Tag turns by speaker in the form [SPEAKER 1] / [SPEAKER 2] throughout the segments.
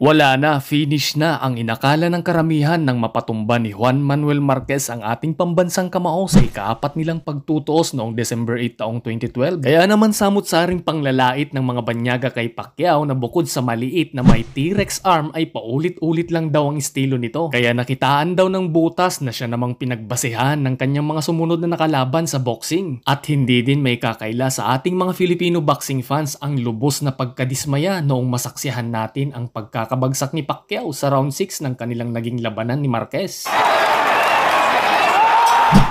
[SPEAKER 1] Wala na, finish na ang inakala ng karamihan ng mapatumba ni Juan Manuel Marquez ang ating pambansang kamao sa ikaapat nilang pagtutuos noong December 8 taong 2012. Kaya naman samut-saring panglalait ng mga banyaga kay Pacquiao na bukod sa maliit na may T-Rex arm ay paulit-ulit lang daw ang estilo nito. Kaya nakitaan daw ng butas na siya namang pinagbasehan ng kanyang mga sumunod na nakalaban sa boxing. At hindi din may kakaila sa ating mga Filipino boxing fans ang lubos na pagkadismaya noong masaksihan natin ang pagkakabagsak ni Pacquiao sa round 6 ng kanilang naging labanan ni Marquez.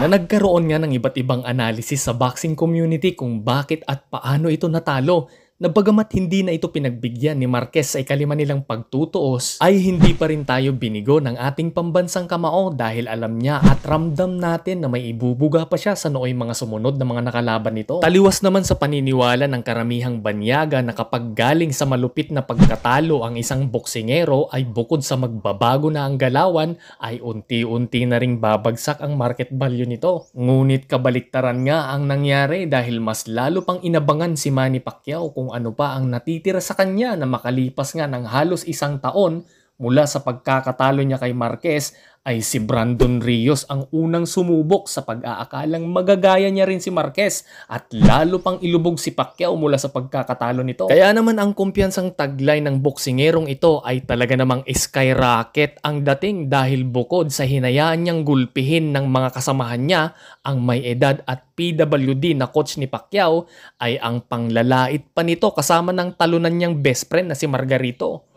[SPEAKER 1] Na nagkaroon nga ng iba't ibang analysis sa boxing community kung bakit at paano ito natalo. Na bagamat hindi na ito pinagbigyan ni Marquez sa ikalima nilang pagtutuos, ay hindi pa rin tayo binigo ng ating pambansang kamao dahil alam niya at ramdam natin na may ibubuga pa siya sa nooy mga sumunod na mga nakalaban nito. Taliwas naman sa paniniwala ng karamihang banyaga na kapag galing sa malupit na pagkatalo ang isang boksingero ay bukod sa magbabago na ang galawan ay unti-unti na ring babagsak ang market value nito. Ngunit kabaliktaran nga ang nangyari dahil mas lalo pang inabangan si Manny Pacquiao kung ano pa ang natitira sa kanya na makalipas nga ng halos isang taon mula sa pagkakatalo niya kay Marquez ay si Brandon Rios ang unang sumubok sa pag-aakalang magagaya niya rin si Marquez at lalo pang ilubog si Pacquiao mula sa pagkakatalo nito. Kaya naman ang kumpiyansang taglay ng boksingerong ito ay talaga namang skyrocket ang dating dahil bukod sa hinayaan niyang gulpihin ng mga kasamahan niya ang may edad at PWD na coach ni Pacquiao ay ang panglalait pa nito kasama ng talunan niyang best friend na si Margarito.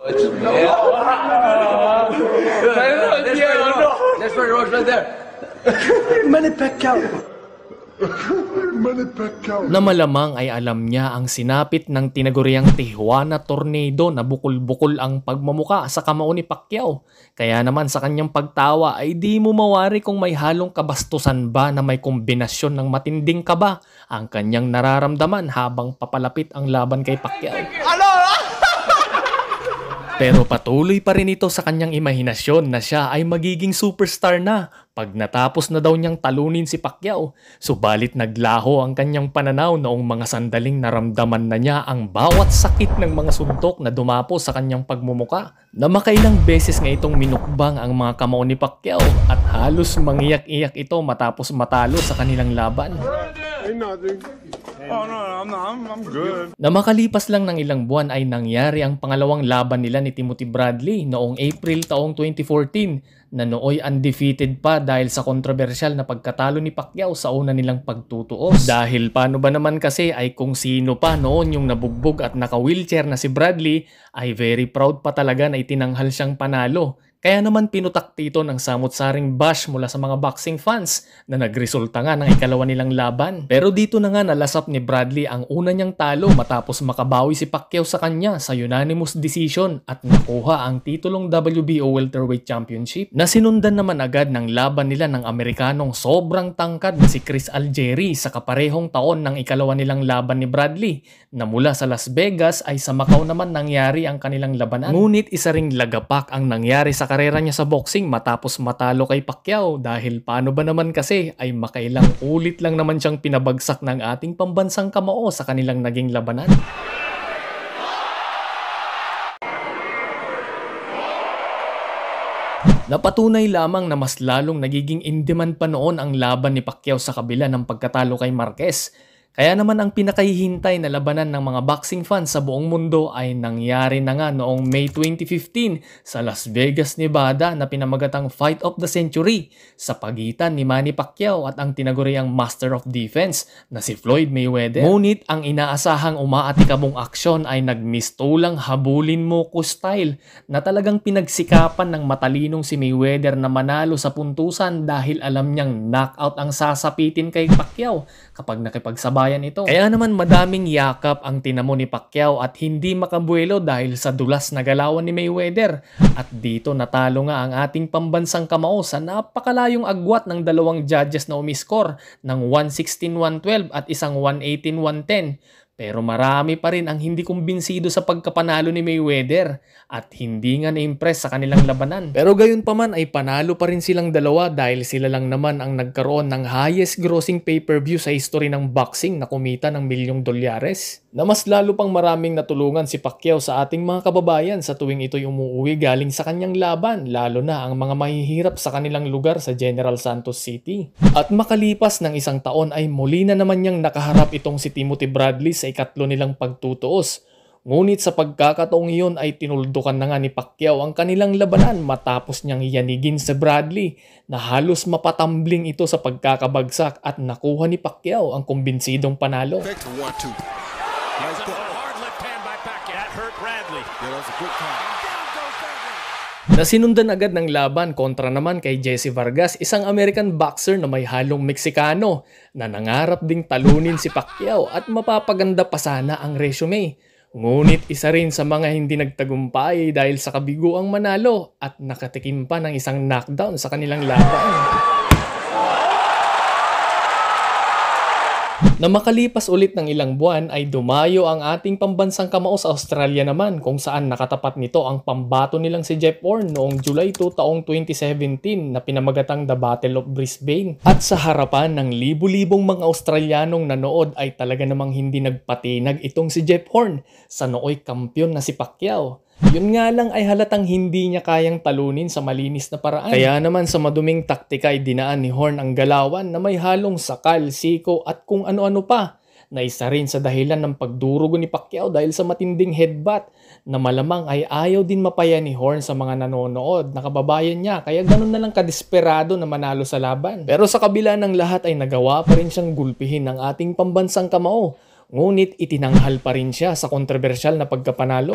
[SPEAKER 2] That's where it was right there. Manny Pacquiao.
[SPEAKER 1] Na malamang ay alam niya ang sinapit ng tinaguriang Tijuana Tornado na bukol-bukol ang pagmamuka sa kamao ni Pacquiao. Kaya naman sa kanyang pagtawa ay di mo mawari kung may halong kabastusan ba na may kombinasyon ng matinding kaba ang kanyang nararamdaman habang papalapit ang laban kay Pacquiao. Pero patuloy pa rin ito sa kanyang imahinasyon na siya ay magiging superstar na pag natapos na daw niyang talunin si Pacquiao. Subalit naglaho ang kanyang pananaw noong mga sandaling naramdaman na niya ang bawat sakit ng mga suntok na dumapo sa kanyang pagmumuka. Na makailang beses nga itong minukbang ang mga kamao ni Pacquiao at halos mangiyak-iyak ito matapos matalo sa kanilang laban.
[SPEAKER 3] Oh no, I'm good.
[SPEAKER 1] Na makalipas lang ng ilang buwan ay nangyari ang pangalawang laban nila ni Timothy Bradley noong April taong 2014 na nooy undefeated pa dahil sa kontrobersyal na pagkatalo ni Pacquiao sa una nilang pagtutuos. Dahil paano ba naman kasi ay kung sino pa noon yung nabugbog at naka-wheelchair na si Bradley ay very proud pa talaga na itinanghal siyang panalo. Kaya naman pinutakti ito ng samut-saring bash mula sa mga boxing fans na nagresulta nga ng ikalawa nilang laban. Pero dito na nga nalasap ni Bradley ang una niyang talo matapos makabawi si Pacquiao sa kanya sa unanimous decision at nakuha ang titulong WBO Welterweight Championship. Na sinundan naman agad ng laban nila ng Amerikanong sobrang tangkad na si Chris Algieri sa kaparehong taon ng ikalawa nilang laban ni Bradley na mula sa Las Vegas ay sa Macau naman nangyari ang kanilang labanan. Ngunit isa ring lagapak ang nangyari sa karera niya sa boxing matapos matalo kay Pacquiao dahil paano ba naman kasi ay makailang ulit lang naman siyang pinabagsak ng ating pambansang kamao sa kanilang naging labanan. Napatunay lamang na mas lalong nagiging in-demand pa noon ang laban ni Pacquiao sa kabila ng pagkatalo kay Marquez. Kaya naman ang pinakahihintay na labanan ng mga boxing fans sa buong mundo ay nangyari na nga noong May 2015 sa Las Vegas, Nevada na pinamagatang Fight of the Century sa pagitan ni Manny Pacquiao at ang tinaguriang Master of Defense na si Floyd Mayweather. Ngunit ang inaasahang umaatikabong aksyon ay nagmistulang habulin mo ko style na talagang pinagsikapan ng matalinong si Mayweather na manalo sa puntusan dahil alam niyang knockout ang sasapitin kay Pacquiao kapag nakipagsabay ito. Kaya naman madaming yakap ang tinamo ni Pacquiao at hindi makabuelo dahil sa dulas na galawan ni Mayweather. At dito natalo nga ang ating pambansang kamao sa napakalayong agwat ng dalawang judges na umiskor ng 116-112 at isang 118-110. Pero marami pa rin ang hindi kumbinsido sa pagkapanalo ni Mayweather at hindi nga na-impress sa kanilang labanan. Pero gayon pa man ay panalo pa rin silang dalawa dahil sila lang naman ang nagkaroon ng highest grossing pay-per-view sa history ng boxing na kumita ng $1,000,000. na mas lalo pang maraming natulungan si Pacquiao sa ating mga kababayan sa tuwing ito'y umuwi galing sa kanyang laban, lalo na ang mga mahihirap sa kanilang lugar sa General Santos City. At makalipas ng isang taon ay muli na naman niyang nakaharap itong si Timothy Bradley sa ikatlo nilang pagtutuos. Ngunit sa pagkakataong iyon ay tinuldukan na nga ni Pacquiao ang kanilang labanan matapos niyang yanigin si Bradley na halos mapatambling ito sa pagkakabagsak at nakuha ni Pacquiao ang kumbinsidong panalo. Nasinundan agad ng laban kontra naman kay Jesse Vargas, isang American boxer na may halong Meksikano na nangarap ding talunin si Pacquiao at mapapaganda pa sana ang resume. Ngunit isa rin sa mga hindi nagtagumpay dahil sa kabiguang manalo at nakatikim pa ng isang knockdown sa kanilang laban. Na makalipas ulit ng ilang buwan ay dumayo ang ating pambansang kamao sa Australia naman kung saan nakatapat nito ang pambato nilang si Jeff Horn noong July 2 taong 2017 na pinamagatang The Battle of Brisbane. At sa harapan ng libu-libong mga Australianong nanood ay talaga namang hindi nagpatinag itong si Jeff Horn sa nooy kampyon na si Pacquiao. Yun nga lang ay halatang hindi niya kayang talunin sa malinis na paraan. Kaya naman sa maduming taktika ay dinaan ni Horn ang galawan na may halong sakal, siko at kung ano-ano pa. Na isa rin sa dahilan ng pagdurugo ni Pacquiao dahil sa matinding headbutt na malamang ay ayaw din mapaya ni Horn sa mga nanonood na kababayan niya kaya ganun na lang kadesperado na manalo sa laban. Pero sa kabila ng lahat ay nagawa pa rin siyang gulpihin ng ating pambansang kamao. Ngunit itinanghal pa rin siya sa kontrobersyal na pagkapanalo.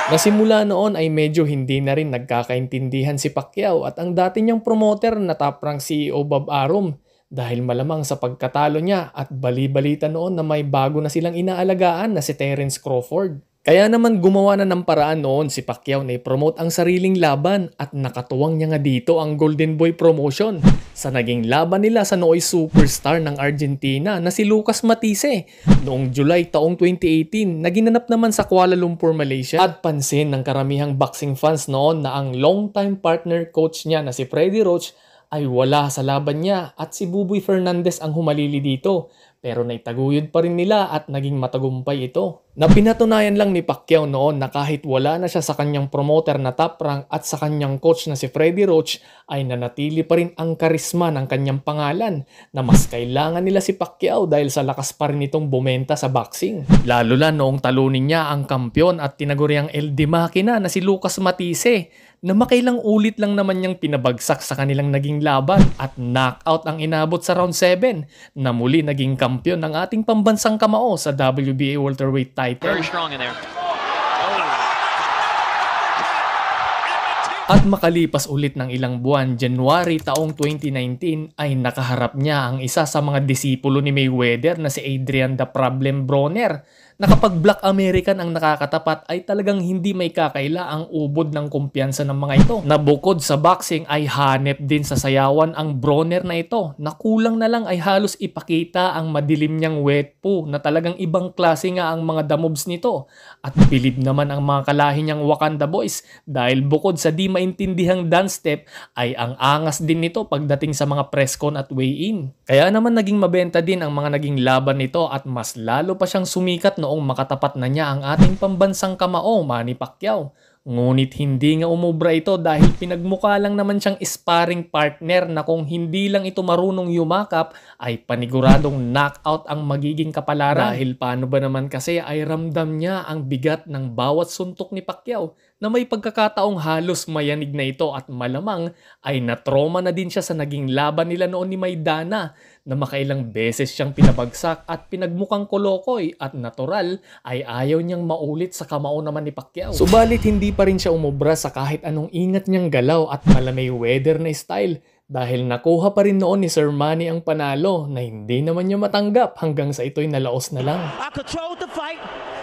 [SPEAKER 1] Nasimula noon ay medyo hindi na rin nagkakaintindihan si Pacquiao at ang dati niyang promoter na Top Rank CEO Bob Arum dahil malamang sa pagkatalo niya at bali-balita noon na may bago na silang inaalagaan na si Terence Crawford. Kaya naman gumawa na ng paraan noon si Pacquiao na i-promote ang sariling laban at nakatuwang niya nga dito ang Golden Boy Promotion sa naging laban nila sa nooy superstar ng Argentina na si Lucas Matisse noong July taong 2018 na ginanap naman sa Kuala Lumpur, Malaysia. At pansin ng karamihang boxing fans noon na ang long-time partner coach niya na si Freddie Roach ay wala sa laban niya at si Buboy Fernandez ang humalili dito. Pero naitaguyod pa rin nila at naging matagumpay ito. Na pinatunayan lang ni Pacquiao noon na kahit wala na siya sa kanyang promoter na Top Rank at sa kanyang coach na si Freddie Roach ay nanatili pa rin ang karisma ng kanyang pangalan na mas kailangan nila si Pacquiao dahil sa lakas pa rin itong bumenta sa boxing. Lalo na noong talunin niya ang kampyon at tinaguriang El de Makina na si Lucas Matisse na makailang ulit lang naman niyang pinabagsak sa kanilang naging laban at knockout ang inabot sa round 7 na muli naging kampyon ng ating pambansang kamao sa WBA welterweight title.
[SPEAKER 4] Very strong in there.
[SPEAKER 1] At makalipas ulit ng ilang buwan, January taong 2019 ay nakaharap niya ang isa sa mga disipulo ni Mayweather na si Adrian The Problem Broner na kapag Black American ang nakakatapat ay talagang hindi may kakaila ang ubod ng kumpiyansa ng mga ito. Na bukod sa boxing ay hanep din sa sayawan ang Broner na ito na kulang na lang ay halos ipakita ang madilim niyang wet poo na talagang ibang klase nga ang mga damoves nito. At bilib naman ang mga kalahi niyang Wakanda Boys dahil bukod sa di maintindihang dance step ay ang angas din nito pagdating sa mga press con at weigh-in. Kaya naman naging mabenta din ang mga naging laban nito at mas lalo pa siyang sumikat noong makatapat na niya ang ating pambansang kamao, Manny Pacquiao. Ngunit hindi nga umubra ito dahil pinagmukha lang naman siyang sparring partner na kung hindi lang ito marunong yumakap ay paniguradong knockout ang magiging kapalaran. Dahil paano ba naman kasi ay ramdam niya ang bigat ng bawat suntok ni Pacquiao na may pagkakataong halos mayanig na ito at malamang ay natroma na din siya sa naging laban nila noon ni Maidana na makailang beses siyang pinabagsak at pinagmukhang kolokoy at natural ay ayaw niyang maulit sa kamao naman ni Pacquiao. Subalit hindi pa rin siya umubra sa kahit anong ingat niyang galaw at malamay weather na style dahil nakuha pa rin noon ni Sir Manny ang panalo na hindi naman niya matanggap hanggang sa ito'y nalaos na lang.
[SPEAKER 5] I controlled the fight.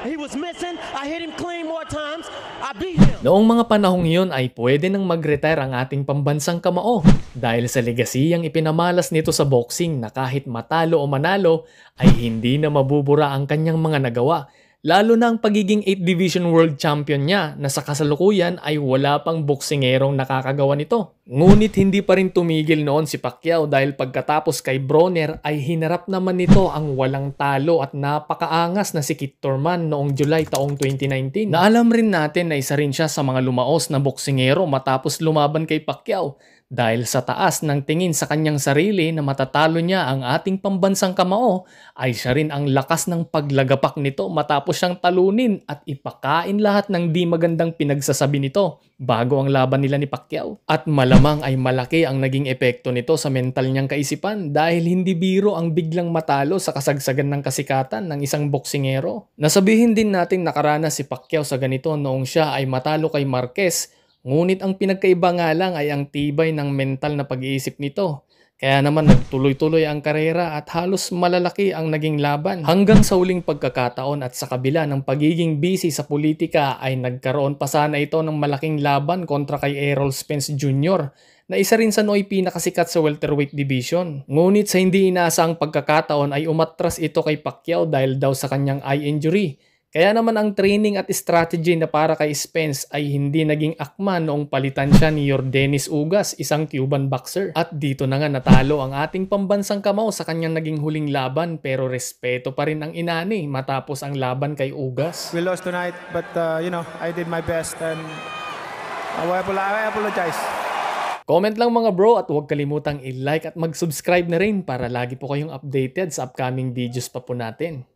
[SPEAKER 5] He was missing. I hit him clean more times. I beat him.
[SPEAKER 1] Noong mga panahong iyon ay pwede nang mag-retire ang ating pambansang kamao dahil sa legasiyang ipinamalas nito sa boxing na kahit matalo o manalo ay hindi na mabubura ang kanyang mga nagawa. Lalo na ang pagiging 8th Division World Champion niya na sa kasalukuyan ay wala pang boksingerong nakakagawa nito. Ngunit hindi pa rin tumigil noon si Pacquiao dahil pagkatapos kay Broner ay hinarap naman nito ang walang talo at napakaangas na si Kit Thurman noong July taong 2019. Na alam rin natin na isa rin siya sa mga lumaos na boksingero matapos lumaban kay Pacquiao dahil sa taas ng tingin sa kanyang sarili na matatalo niya ang ating pambansang kamao ay siya rin ang lakas ng paglagapak nito matapos siyang talunin at ipakain lahat ng di magandang pinagsasabi nito bago ang laban nila ni Pacquiao. At malamang ay malaki ang naging epekto nito sa mental niyang kaisipan dahil hindi biro ang biglang matalo sa kasagsagan ng kasikatan ng isang boksingero. Nasabihin din natin nakaranas si Pacquiao sa ganito noong siya ay matalo kay Marquez, ngunit ang pinagkaiba nga lang ay ang tibay ng mental na pag-iisip nito. Kaya naman nagtuloy-tuloy ang karera at halos malalaki ang naging laban. Hanggang sa huling pagkakataon at sa kabila ng pagiging busy sa politika ay nagkaroon pa sana ito ng malaking laban kontra kay Errol Spence Jr. na isa rin sa nooy pinakasikat sa welterweight division. Ngunit sa hindi inaasang pagkakataon ay umatras ito kay Pacquiao dahil daw sa kanyang eye injury. Kaya naman ang training at strategy na para kay Spence ay hindi naging akma noong palitan siya ni Yordenis Ugas, isang Cuban boxer. At dito na nga natalo ang ating pambansang kamao sa kanyang naging huling laban pero respeto pa rin ang inani matapos ang laban kay Ugas.
[SPEAKER 4] We lost tonight, but I did my best and I apologize.
[SPEAKER 1] Comment lang mga bro at huwag kalimutang i-like at mag-subscribe na rin para lagi po kayong updated sa upcoming videos pa po natin.